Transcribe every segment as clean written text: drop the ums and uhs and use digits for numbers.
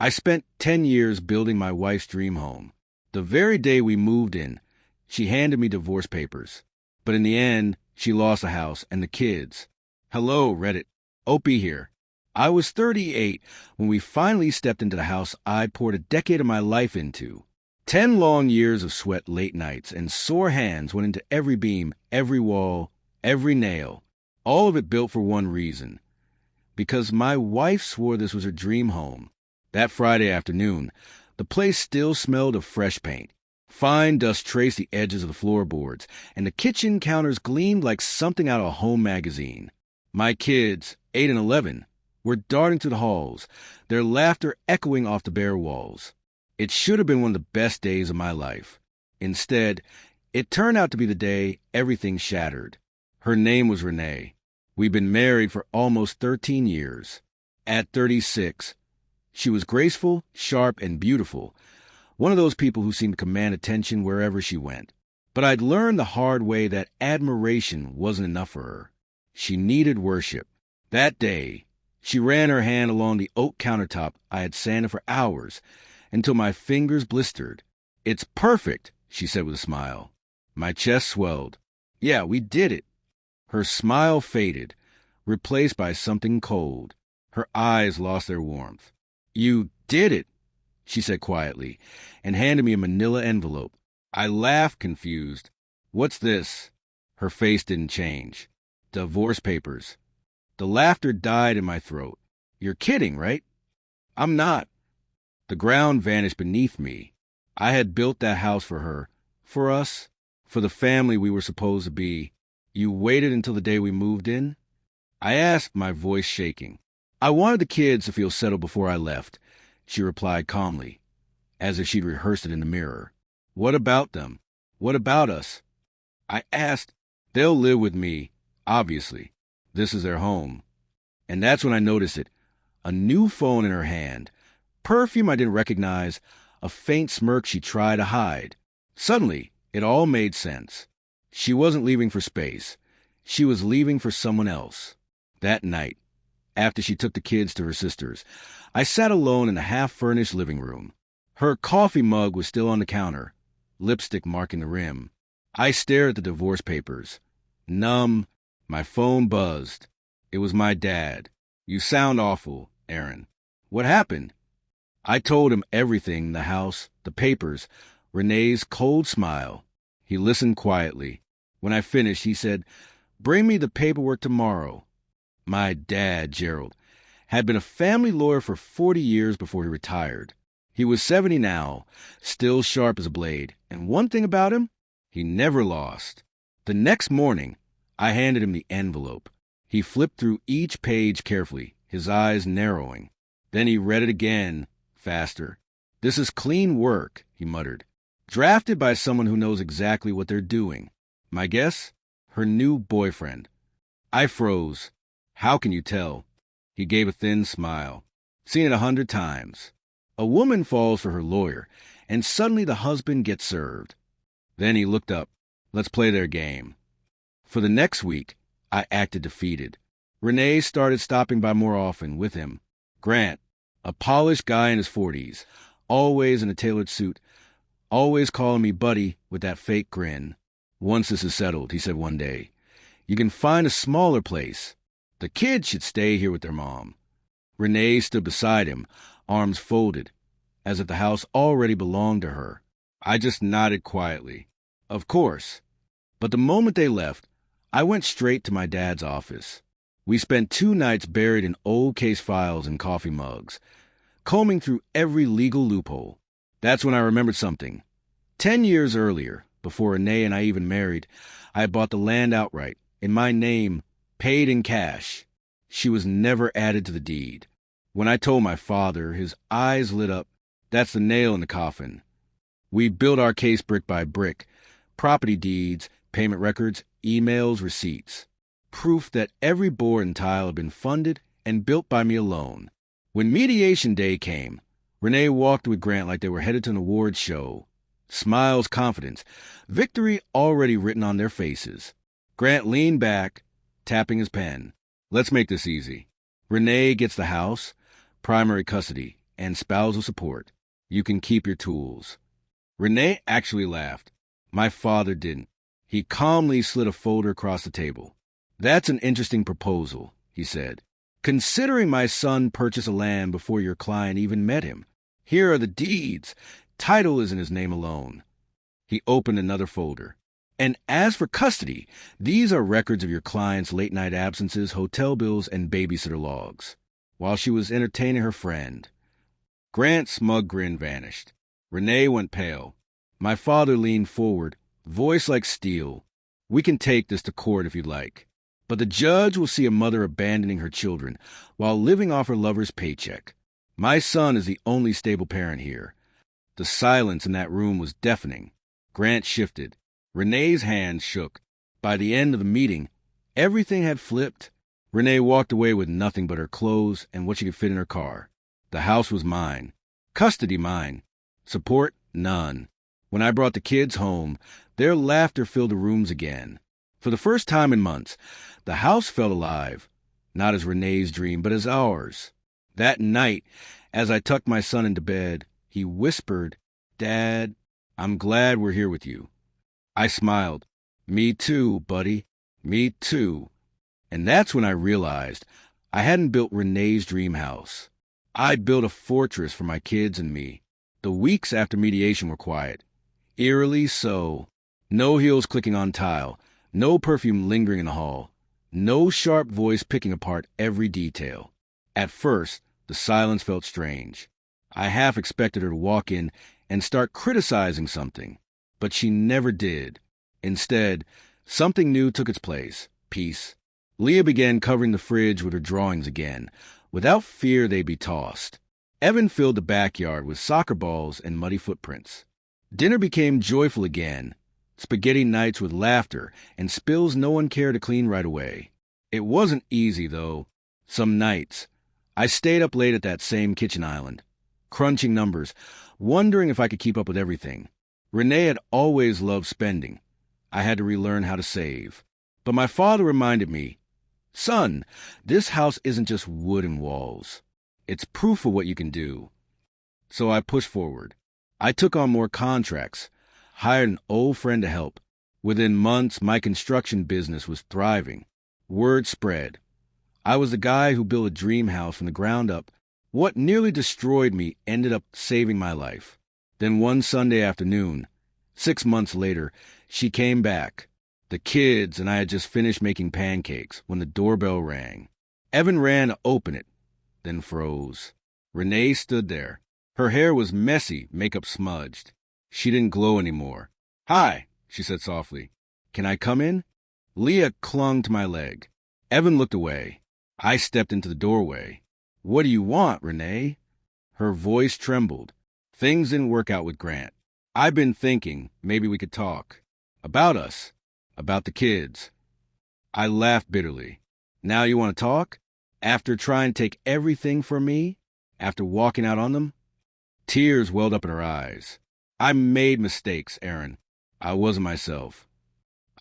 I spent 10 years building my wife's dream home. The very day we moved in, she handed me divorce papers. But in the end, she lost the house and the kids. Hello, Reddit. Opie here. I was 38 when we finally stepped into the house I poured a decade of my life into. 10 long years of sweat, late nights, and sore hands went into every beam, every wall, every nail. All of it built for one reason. Because my wife swore this was her dream home. That Friday afternoon, the place still smelled of fresh paint. Fine dust traced the edges of the floorboards, and the kitchen counters gleamed like something out of a home magazine. My kids, 8 and 11, were darting through the halls, their laughter echoing off the bare walls. It should have been one of the best days of my life. Instead, it turned out to be the day everything shattered. Her name was Renee. We'd been married for almost 13 years. At 36, she was graceful, sharp, and beautiful, one of those people who seemed to command attention wherever she went. But I'd learned the hard way that admiration wasn't enough for her. She needed worship. That day, she ran her hand along the oak countertop I had sanded for hours until my fingers blistered. "It's perfect," she said with a smile. My chest swelled. "Yeah, we did it." Her smile faded, replaced by something cold. Her eyes lost their warmth. "You did it," she said quietly, and handed me a manila envelope. I laughed, confused. "What's this?" Her face didn't change. "Divorce papers." The laughter died in my throat. "You're kidding, right?" "I'm not." The ground vanished beneath me. I had built that house for her, for us, for the family we were supposed to be. "You waited until the day we moved in?" I asked, my voice shaking. "I wanted the kids to feel settled before I left," she replied calmly, as if she'd rehearsed it in the mirror. "What about them? What about us?" I asked. "They'll live with me, obviously. This is their home." And that's when I noticed it. A new phone in her hand. Perfume I didn't recognize. A faint smirk she tried to hide. Suddenly, it all made sense. She wasn't leaving for space. She was leaving for someone else. That night, after she took the kids to her sister's, I sat alone in the half-furnished living room. Her coffee mug was still on the counter, lipstick marking the rim. I stared at the divorce papers. Numb, my phone buzzed. It was my dad. "You sound awful, Aaron." "What happened?" I told him everything, the house, the papers, Renee's cold smile. He listened quietly. When I finished, he said, "Bring me the paperwork tomorrow." My dad, Gerald, had been a family lawyer for 40 years before he retired. He was 70 now, still sharp as a blade, and one thing about him, he never lost. The next morning, I handed him the envelope. He flipped through each page carefully, his eyes narrowing. Then he read it again, faster. "This is clean work," he muttered. "Drafted by someone who knows exactly what they're doing. My guess? Her new boyfriend." I froze. "How can you tell?" He gave a thin smile. "Seen it 100 times. A woman falls for her lawyer, and suddenly the husband gets served." Then he looked up. "Let's play their game." For the next week, I acted defeated. Renee started stopping by more often with him. Grant, a polished guy in his 40s, always in a tailored suit, always calling me buddy with that fake grin. "Once this is settled," he said one day, "you can find a smaller place. The kids should stay here with their mom." Renee stood beside him, arms folded, as if the house already belonged to her. I just nodded quietly. Of course. But the moment they left, I went straight to my dad's office. We spent 2 nights buried in old case files and coffee mugs, combing through every legal loophole. That's when I remembered something. 10 years earlier, before Renee and I even married, I had bought the land outright, in my name, paid in cash. She was never added to the deed. When I told my father, his eyes lit up. That's the nail in the coffin. We built our case brick by brick. Property deeds, payment records, emails, receipts. Proof that every board and tile had been funded and built by me alone. When mediation day came, Renee walked with Grant like they were headed to an awards show. Smiles, confidence, victory already written on their faces. Grant leaned back, tapping his pen. "Let's make this easy. Renee gets the house, primary custody, and spousal support. You can keep your tools. Renee actually laughed. My father didn't. He calmly slid a folder across the table. That's an interesting proposal, he said. Considering my son purchased a land before your client even met him. Here are the deeds. Title is in his name alone. He opened another folder. And as for custody, these are records of your client's late-night absences, hotel bills, and babysitter logs. While she was entertaining her friend, Grant's smug grin vanished. Renee went pale. My father leaned forward, voice like steel. We can take this to court if you'd like. But the judge will see a mother abandoning her children while living off her lover's paycheck. My son is the only stable parent here. The silence in that room was deafening. Grant shifted. Renee's hand shook. By the end of the meeting, everything had flipped. Renee walked away with nothing but her clothes and what she could fit in her car. The house was mine. Custody mine. Support none. When I brought the kids home, their laughter filled the rooms again. For the first time in months, the house felt alive. Not as Renee's dream, but as ours. That night, as I tucked my son into bed, he whispered, "Dad, I'm glad we're here with you." I smiled. Me too, buddy. Me too. And that's when I realized I hadn't built Renee's dream house. I built a fortress for my kids and me. The weeks after mediation were quiet. Eerily so. No heels clicking on tile. No perfume lingering in the hall. No sharp voice picking apart every detail. At first, the silence felt strange. I half expected her to walk in and start criticizing something. But she never did. Instead, something new took its place. Peace. Leah began covering the fridge with her drawings again, without fear they'd be tossed. Evan filled the backyard with soccer balls and muddy footprints. Dinner became joyful again. Spaghetti nights with laughter and spills no one cared to clean right away. It wasn't easy, though. Some nights, I stayed up late at that same kitchen island, crunching numbers, wondering if I could keep up with everything. Renee had always loved spending. I had to relearn how to save. But my father reminded me, "Son, this house isn't just wood and walls. It's proof of what you can do." So I pushed forward. I took on more contracts, hired an old friend to help. Within months, my construction business was thriving. Word spread. I was the guy who built a dream house from the ground up. What nearly destroyed me ended up saving my life. Then one Sunday afternoon, 6 months later, she came back. The kids and I had just finished making pancakes when the doorbell rang. Evan ran to open it, then froze. Renee stood there. Her hair was messy, makeup smudged. She didn't glow anymore. "Hi," she said softly. "Can I come in?" Leah clung to my leg. Evan looked away. I stepped into the doorway. "What do you want, Renee?" Her voice trembled. Things didn't work out with Grant. I've been thinking maybe we could talk. About us. About the kids. I laughed bitterly. "Now you want to talk? After trying to take everything from me? After walking out on them?" Tears welled up in her eyes. "I made mistakes, Aaron. I wasn't myself."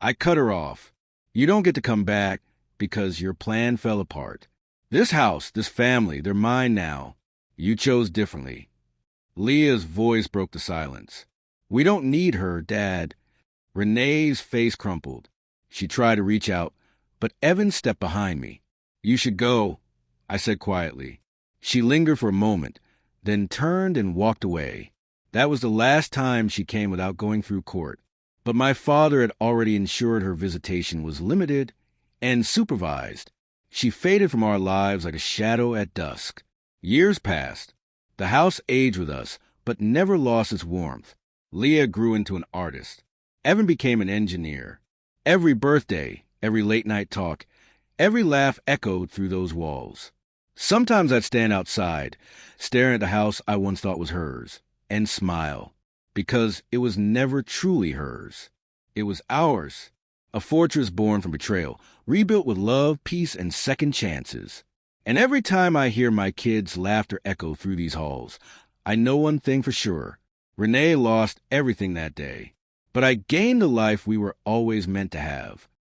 I cut her off. "You don't get to come back because your plan fell apart. This house, this family, they're mine now. You chose differently." Leah's voice broke the silence. "We don't need her, Dad." Renee's face crumpled. She tried to reach out, but Evan stepped behind me. "You should go," I said quietly. She lingered for a moment, then turned and walked away. That was the last time she came without going through court. But my father had already ensured her visitation was limited and supervised. She faded from our lives like a shadow at dusk. Years passed. The house aged with us, but never lost its warmth. Leah grew into an artist. Evan became an engineer. Every birthday, every late-night talk, every laugh echoed through those walls. Sometimes I'd stand outside, staring at the house I once thought was hers, and smile, because it was never truly hers. It was ours, a fortress born from betrayal, rebuilt with love, peace, and second chances. And every time I hear my kids' laughter echo through these halls, I know one thing for sure. Renee lost everything that day. But I gained the life we were always meant to have.